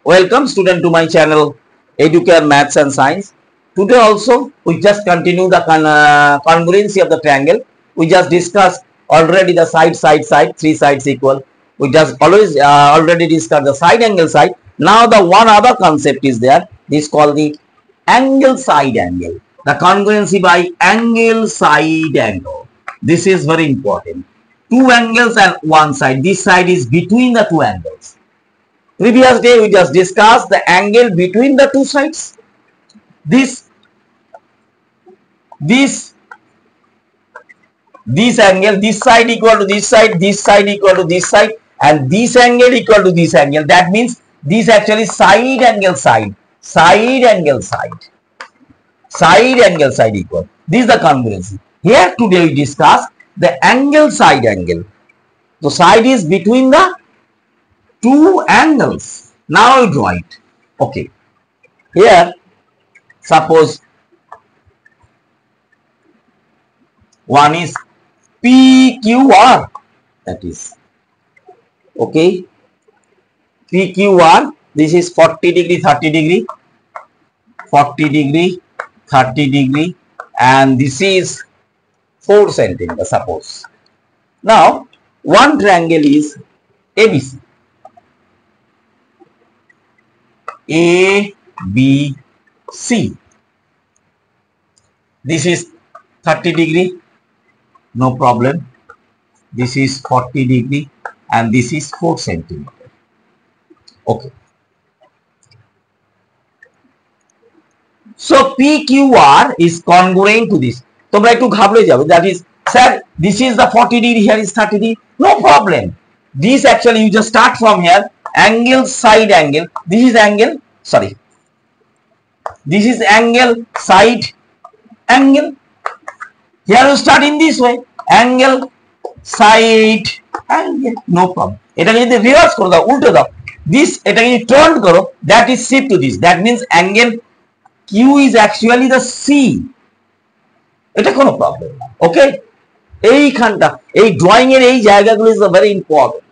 Welcome student to my channel Educare Maths and Science. Today also we just continue the congruency of the triangle. We just discussed already the side, three sides equal. We just already discussed the side angle side. Now the one other concept is there. This is called the angle side angle. The congruency by angle side angle. This is very important. Two angles and one side. This side is between the two angles. Previous day we just discussed the angle between the two sides. This angle, this side equal to this side equal to this side, and this angle equal to this angle. That means this actually side angle side equal. This is the congruency. Here today we discuss the angle side angle. The side is between the two angles. Now I draw it. Okay. Here, suppose one is PQR. That is okay. PQR. This is 40 degree, 30 degree, 40 degree, 30 degree, and this is 4 centimeters. Suppose. Now, one triangle is ABC. ABC. This is 30 degree, no problem. This is 40 degree and this is 4 centimeter. Okay. So PQR is congruent to this. তোমরা একটু ঘাবড়ে যাবে, that is, sir, this is the 40 degree, here is 30 degree. No problem. This actually you just start from here. Angle side angle. This is angle. Sorry. This is angle side angle. Here you start in this way. Angle side angle. No problem. এটাকে যদি reverse করে দাও, উল্টো দাও. This এটাকে যদি turn করো, that is shift to this. That means angle Q is actually the C. এটা কোনো প্রবলেম না। ওকে? এইখানটা এই ড্রয়িং এর এই জায়গাগুলো is very important.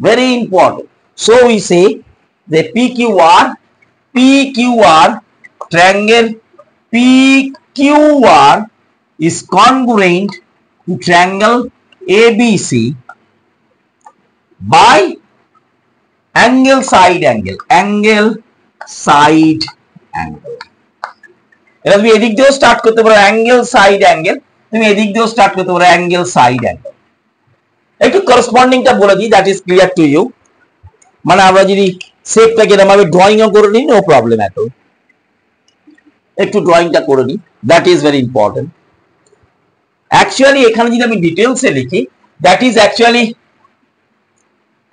Very important. So we say the PQR triangle PQR is congruent to triangle ABC by angle side angle. Angle side angle. এটা তুমি এদিক দিয়েও স্টার্ট করতে পারো অ্যাঙ্গেল সাইড অ্যাঙ্গেল, তুমি এদিক দিয়েও স্টার্ট করতে পারো অ্যাঙ্গেল সাইড অ্যাঙ্গেল। একটু করসপন্ডিংটা বলে দিই, that is clear to you. মানে আমরা যদি শেপটাকে এরকম ভাবে ড্রয়িংও করে নিই, নো প্রবলেম এত। একটু ড্রয়িংটা করে নিই, that is very important. Actually এখানে যদি আমি ডিটেলসে লিখি, that is actually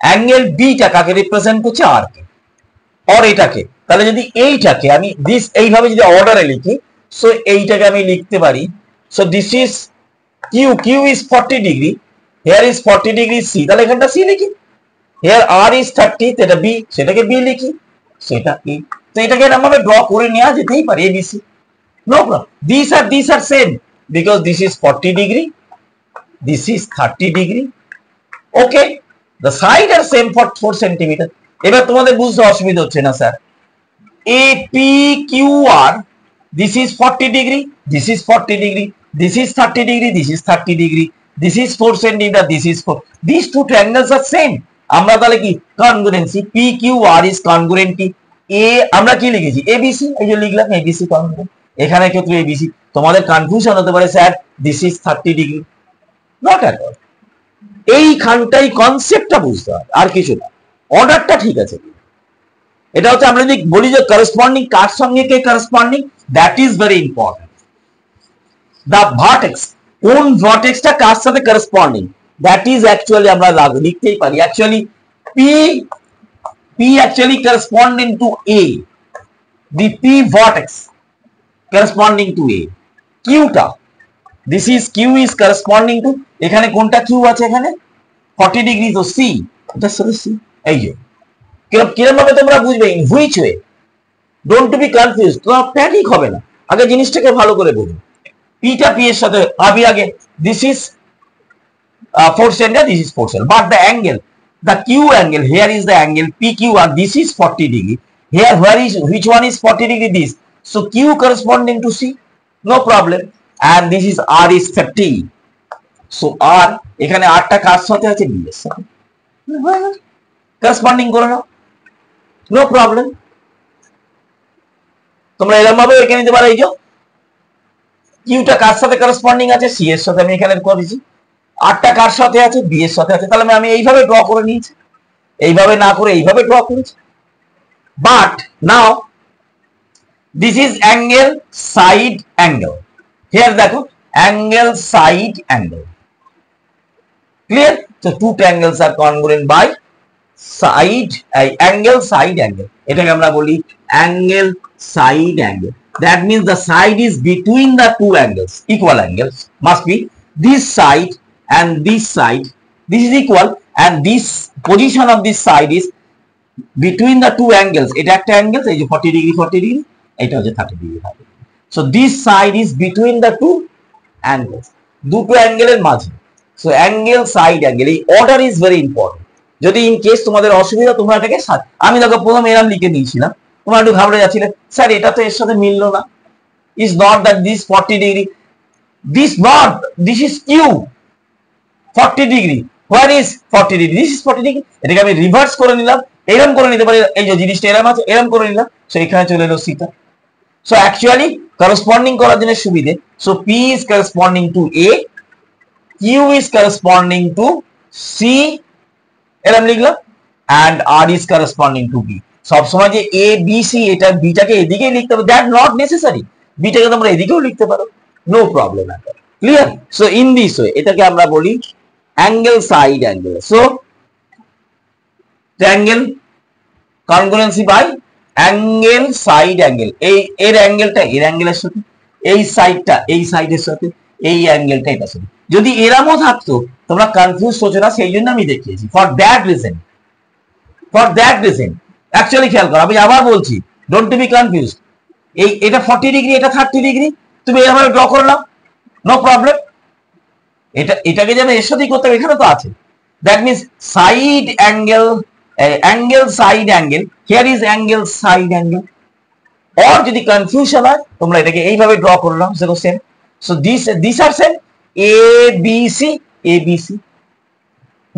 angle beta কাকে রিপ্রেজেন্ট করছে, আর কে, আর এটাকে। তাহলে যদি এইটাকে আমি দিস এইভাবে যদি অর্ডারে লিখি, সো এইটাকে আমি লিখতে পারি, so this is Q is 40 degree, here is 40 degree C, তাহলে এখানটা সি লিখি। হিয়ার আর ইজ 30, এটা বি, সেটাকে বি লিখি, সেটা কি। তো এটাকে এরকমভাবে ড্র করে নেওয়া যেতেই পারে, ABC, no problem. This are same because this is 40 degree, this is 30 degree. Okay, the side are same for 4 centimetre. এবার তোমাদের বুঝতে অসুবিধা হচ্ছে না, sir. APQR, this is 40 degree, this is 40 degree, this is 30 degree, this is 30 degree, this is 4 centimeter, this is 4. These two triangles are same. আমরা তাহলে কি congruency PQR is congruent to A, আমরা কি লিখেছি ABC, এই যে লিখলাম ABC congruent। এখানে ক্ষেত্রে ABC, তোমাদের কনফিউশন হতে পারে, sir this is 30 degree, not at all। এইখানটাই কনসেপ্টটা বুঝতে হবে, আর কিছু না। অর্ডারটা ঠিক আছে। এটা হচ্ছে আমরা যদি বলি যে করসপন্ডিং কার সঙ্গে কে corresponding, that is very important. The vertex, কোন ভার্টেক্সটা কার সাথে করসপন্ডিং, দ্যাট ইজ অ্যাকচুয়ালি আমরা লিখতেই পারি। Actually P actually corresponding to A, the P vertex corresponding to A, Qটা, this is Q is corresponding to, এখানে কোনটা Q আছে, এখানে 40 ডিগ্রি, তো C, এটা সাথে C, এই যে কিরকম ভাবে তোমরা বুঝবে, in which way, don't two B confuse, তোমরা প্যানিক হবে না, আগে জিনিসটাকে ভালো করে বুঝো। পিটা পি এর সাথে আগে this is 4 centimeter, this is 4 centimeter, but the angle, the Q angle, here is the angle PQ and this is 40 degree, Here, which one is 40 degree? This. So Q corresponding to C, no problem. And this is R is 30. So R, এখানে R টা কার সাথে আছে? B এর সাথে। corresponding করে নাও, no problem. তোমরা এরকম ভাবে এখানে নিতে পারো, এই যে Q টা কার সাথে corresponding আছে? C এর সাথে আমি এখানে করেছি। R টা কার সাথে আছে? B এর সাথে আছে। তাহলে আমি এইভাবে ড্র করে নিয়েছি, এইভাবে না করে এইভাবে ড্র করেছি। But now this is angle side angle. Here দেখো angle side angle. Clear? So two triangles are congruent by side angle side angle. এটাকে আমরা বলি angle side angle. That means the side is between the two angles, equal angles must be this side and this side. This is equal and this position of this side is between the two angles. এটা একটা angle, এই যে 40 degree 40 degree, এটা হচ্ছে 30 degree 30 degree. So this side is between the two angles, দুটো অ্যাঙ্গেলের মাঝে। So angle side angle, এই order is very important. যদি ইন কেস তোমাদের অসুবিধা, তোমরা এটাকে, আমি দেখো প্রথমে এরকম লিখে নিয়েছিলাম, তোমরা একটু ঘাবড়ে যাচ্ছিলে, স্যার এটা তো এর সাথে মিললো না, is not that this 40 degree, this is Q 40 degree, where is 40 degree, this is 40 degree। এটাকে আমি রিভার্স করে নিলাম, এরকম করে নিতে পারি, এই যে জিনিসটা এরকম আছে, এরকম করে নিলাম, সো এখানে চলে এলো সিটা। সো অ্যাকচুয়ালি করসপন্ডিং করার জন্য সুবিধে, so P is corresponding to A, Q is corresponding to C, এরকম লিখলাম, and R is corresponding to B। সব সময় যে A B C, এটা বিটাকে এদিকে লিখতে হবে, দ্যাট নট নেসেসারি, বিটাকে তোমরা এদিকেও লিখতে পারো, no problem. Clear? So in this way এটাকে আমরা বলি angle side angle. So triangle congruency by angle side angle, এই এর অ্যাঙ্গেলটা এর অ্যাঙ্গেলের সাথে, এই সাইডটা এই সাইডের সাথে, এই অ্যাঙ্গেলটা এটার সাথে। যদি এরমও থাকতো তোমরা কনফিউজ হচ্ছে না, সেই জন্য আমি দেখিয়েছি। ফর দ্যাট রিজন অ্যাকচুয়ালি খেয়াল করো, আমি আবার বলছি, ডোন্ট টু বি কনফিউজ। এই এটা 40 ডিগ্রি, এটা 30 ডিগ্রি, তুমি এভাবে ড্র করলাম, নো প্রবলেম। এটাকে যেন এর সাথেই করতে হবে, এখানে তো আছে। That means side angle, angle side angle, here is angle side angle. Or যদি কনফিউশন হয়, তোমরা এটাকে এইভাবে ড্র করলাম, সেটা same. So this are same, A B C, A B C,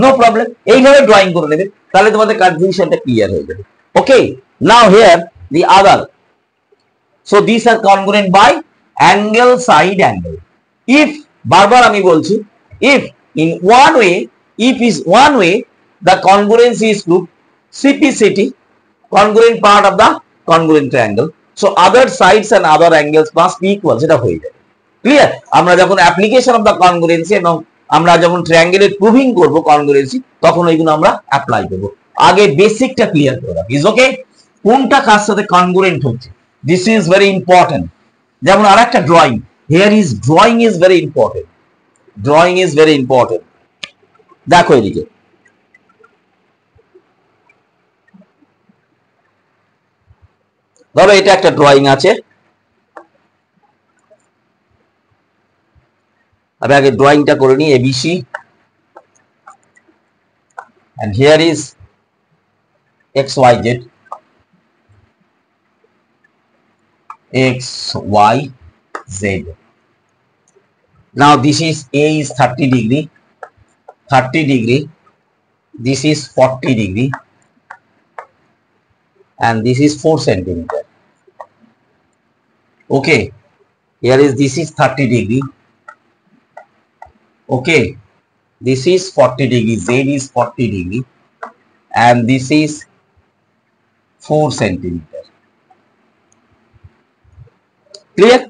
no problem. এইভাবে ড্রয়িং করে নেবে, তাহলে তোমাদের কনফিউশনটা ক্লিয়ার হয়ে যাবে। Okay, now here the other. So this are congruent by angle side angle. If, বারবার আমি বলছি, if in one way, if is one way the congruency is proved, CPCT, congruent part of the congruent triangle, so other sides and other angles must be equal, সেটা হয়ে যাবে। Clear? আমরা যখন application of the কনগ্রুয়েন্সি এবং আমরা যখন ট্রায়াঙ্গেলের proving করব কনগ্রুয়েন্সি, তখন ওইগুলো আমরা অ্যাপ্লাই করব। আগে বেসিকটা ক্লিয়ার করে রাখি, ইজ ওকে? কোনটা কার সাথে কনগ্রুয়েন্ট হচ্ছে, দিস ইজ ভেরি ইম্পর্টেন্ট। যেমন আরেকটা drawing, here is drawing is very important, drawing is very important. দেখো এদিকে, ধরো এটা একটা ড্রয়িং আছে, আমি আগে ড্রয়িংটা করে নিই, ABC, and here is xyz, xyz. Now this is A is 30 degree, 30 degree, this is 40 degree, and this is 4 centimeter. Okay, here is, this is 30 degree. Okay, this is 40 degree, Z is 40 degree, and this is 4 centimeter. Clear?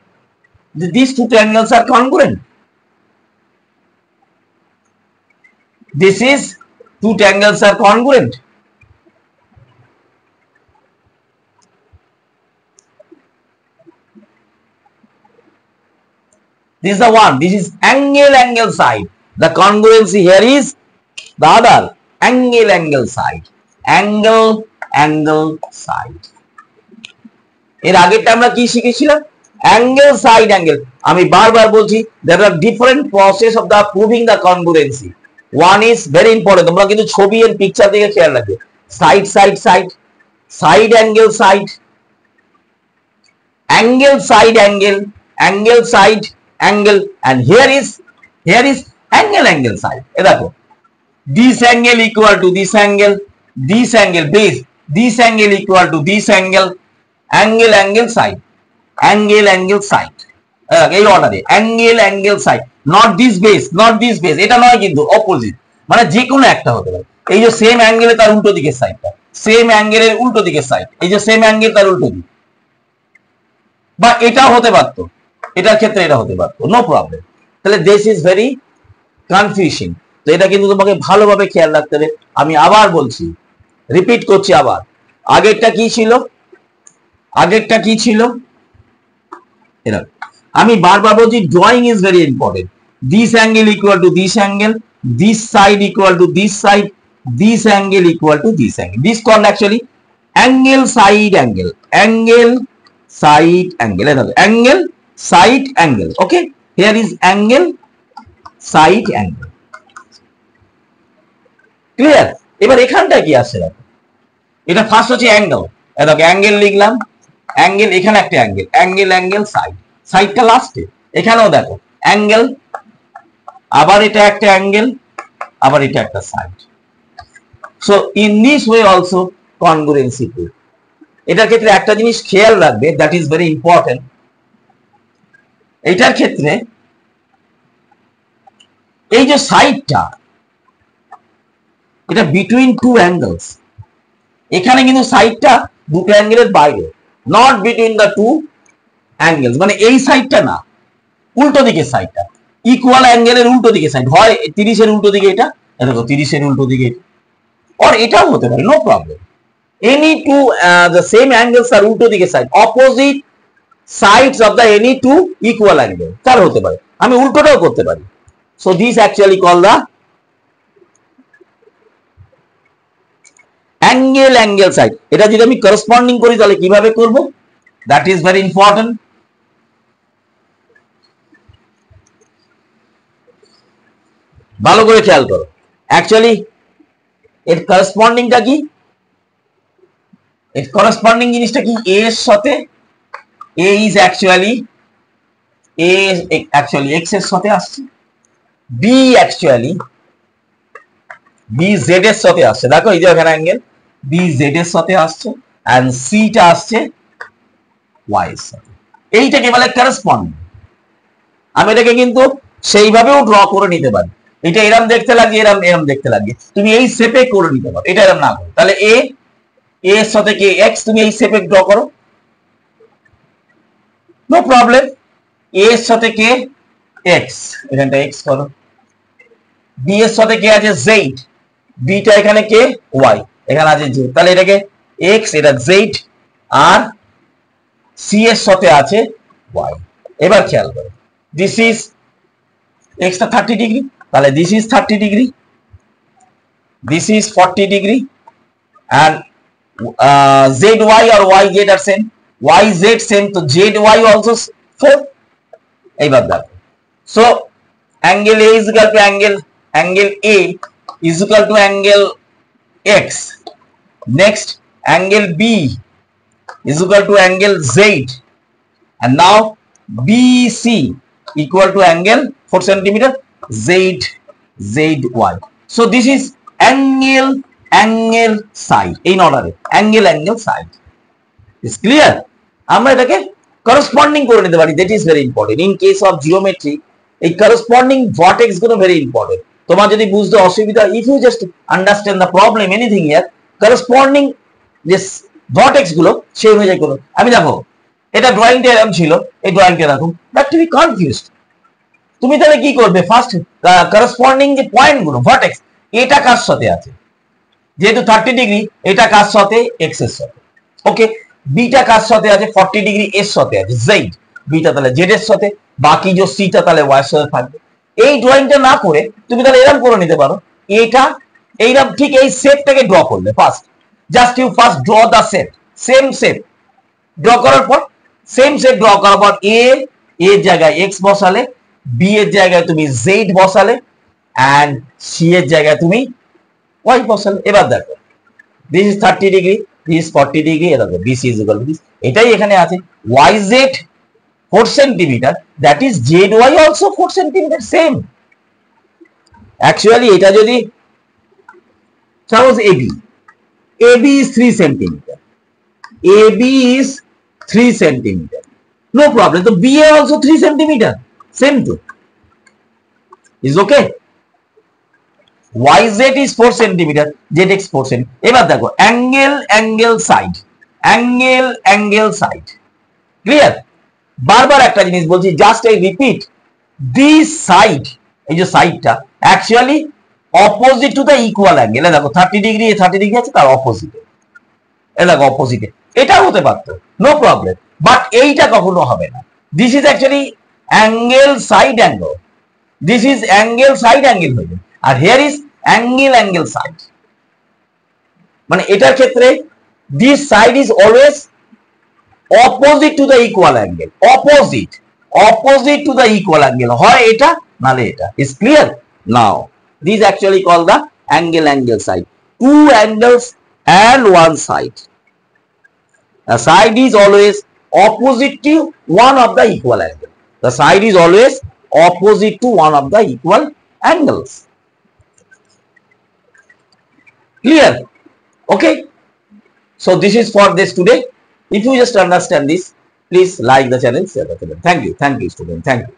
These two triangles are congruent. This is, two triangles are congruent. This is the one, this is angle side. The congruency here is the other, angle side, angle side. এর আগেরটা আমরা কি শিখেছিলাম? Angle side angle. আমি বারবার বলছি, there are different process of the proving the congruency. One is very important, তোমরা কিন্তু ছবি এর পিকচার দিকে খেয়াল রাখবে। Side side side, side angle side, angle side angle, angle side angle, and here is angle angle side. এ দেখো this angle equal to this angle base, this angle equal to this angle, angle angle side, angle angle side, এই অর্ডারে angle angle side, not this base, not this base, এটা নয় কিন্তু opposite, মানে যে কোনো একটা হতে পারে। এই যে সেম অ্যাঙ্গেলে তার উল্টো দিকের সাইডটা, সেম অ্যাঙ্গেলের উল্টো দিকের সাইড, এই যে সেম অ্যাঙ্গেল তার উল্টো দিক, বা এটাও হতে পারতো, এটার ক্ষেত্রে এটা হতে পারতো, নো প্রবলেম। তাহলে দিস ইজ ভেরি কনফিউজিং, তো এটা কিন্তু তোমাকে ভালোভাবে খেয়াল রাখতে হবে। আমি আবার বলছি, রিপিট করছি আবার, আগেরটা কি ছিল, আগেরটা কি ছিল, এরা আমি বারবার বলছি drawing is very important. This angle equal to this angle, this side equal to this side, this angle equal to this angle. This called actually angle side angle, angle side angle, angle side angle. Okay, here is angle side angle. Clear? এবার এখানটা কি আছে দেখো, এটা first হচ্ছে angle, দেখো angle লিখলাম, angle এখানে একটা অ্যাঙ্গেল, অ্যাঙ্গেল অ্যাঙ্গেল সাইড, সাইডটা লাস্টে, এখানেও দেখো অ্যাঙ্গেল, আবার এটা একটা অ্যাঙ্গেল, আবার এটা একটা side. So in this way also congruency proof. এটার ক্ষেত্রে একটা জিনিস খেয়াল রাখবে, that is very important. এটার ক্ষেত্রে এই যে সাইডটা, এটা between two angles, এখানে কিন্তু সাইডটা দুটো অ্যাঙ্গেলের বাইরে, not between the two angles, মানে এই সাইডটা না, উল্টো দিকের সাইডটা, ইকুয়াল অ্যাঙ্গেলের উল্টো দিকে সাইড, হয় 30 এর উল্টো দিকে এটা, দেখো 30 এর উল্টো দিকে এটা, or এটাও হতে পারে, no problem. any two the same angles are উল্টো দিকে side, opposite sides of the any two equal angle, তার হতে পারে, আমি উল্টোটাও করতে পারি। so this actually called the angle angle side. এটা যদি আমি corresponding করি তাহলে কিভাবে করব, that is very important. ভালো করে খেয়াল করো, অ্যাকচুয়ালি এর করসপন্ডিংটা কি, এর করসপন্ডিং জিনিসটা কি, এ এর সাথে, এ ইজ অ্যাকচুয়ালি এক্স এর সাথে আসছে, বি অ্যাকচুয়ালি বি জেড এর সাথে আসছে, দেখো এই যে এখানে অ্যাঙ্গেল বি জেড এর সাথে আসছে, এন্ড সি টা আসছে ওয়াই এর সাথে, এইটাকে বলে করসপন্ডিং। আমি এটাকে কিন্তু সেইভাবেও ড্র করে নিতে পারি, এটা এরকম দেখতে লাগে, এরকম দেখতে লাগে, তুমি এই শেপে করে নিতে পারো, এটা এরকম না করো, তাহলে এ এর সাথে কে এক্স, তুমি এই শেপে ড্র করো, নো প্রবলেম। এ এর সাথে কে এক্স, এখানটা এক্স করো, বি এর সাথে কে আছে জেড, বিটা এখানে কে ওয়াই, এখানে আছে জেড, তাহলে এটাকে এক্স, এটা জেড, আর সি এর সাথে আছে ওয়াই। এবার খেয়াল করো, দিস ইজ এক্স টা 30 ডিগ্রি, তাহলে this is 30 degree, this is 40 degree, and zy or yz are same, yz same, so zy also 4, এইবার দেখো, so angle a is equal to angle a is equal to angle x, next angle b is equal to angle z, and now bc equal to angle 4 centimeter zy. So this is angle side, এই অর্ডারে angle side is clear. আমরা এটাকে corresponding করে নিতে পারি, that is very important in case of geometry. এই corresponding vertex গুলো very important, তোমার যদি বুঝতে অসুবিধা, if you just understand the problem anything here, corresponding this vertex গুলো সেই অনুযায়ী করো। আমি দেখো এটা ড্রয়িংটা এরকম ছিল, এই ড্রয়িংটা রাখুন, বাট টু বি কনফিউজড, তুমি তাহলে কি করবে, ফার্স্ট করসপন্ডিং যে পয়েন্ট গুলো ভার্টেক্স, এটা কার সাথে আছে, যেহেতু 30 ডিগ্রি, এটা কার সাথে এক্স এর সাথে, ওকে, বিটা কার সাথে আছে 40 ডিগ্রি এর সাথে আছে জেড, বিটা তাহলে জেড এর সাথে, বাকি যে সিটা তাহলে ওয়াই এর সাথে থাকবে। এই ড্রয়িংটা না করে তুমি তাহলে এরকম করে নিতে পারো, এটা এইরকম ঠিক এই শেপটাকে ড্র করলে, first just you first draw the shape, same shape draw করার পর, সেম শেপ ড্র করার পর এর জায়গায় এক্স বসালে, বি এর জায়গায় তুমি জেড বসালে, এন্ড সি এর জায়গায় তুমি ওয়াই বসালে। এবার দেখো this is 30 degree, this 40 degree, দেখো BC is equal to this, এটাই এখানে আছে YZ 4 centimeter, that is ZY also 4 centimeter, same. Actually এটা যদি suppose AB is 3 centimeter, AB is 3 centimeter, no problem, so BA also 3 centimeter, same to is okay. YZ is 4 centimeter, ZX 4 centimeter. এবার দেখো angle side, clear? বারবার একটা জিনিস বলছি, just I repeat, this side, এই যে সাইডটা actually opposite to the equal angle. দেখো 30 ডিগ্রি, 30 ডিগ্রি আছে, তার অপোজিটে, এ দেখো অপোজিটে, এটা হতে পারতো, নো প্রবলেম, বাট এইটা কখনো হবে না। This is actually angle side angle, this is angle side angle হয়ে যাবে, আর হিয়ার ইজ অ্যাঙ্গেল সাইড। মানে এটার ক্ষেত্রে this side is always opposite to the equal angle, opposite to the equal angle, হয় এটা নালে এটা, is clear? Now this actually called the angle side, two angles and one side, the side is always opposite to one of the equal angle, the side is always opposite to one of the equal angles, clear? Okay, so this is for this today. If you just understand this, please like the channel, share the channel. Thank you student, thank you.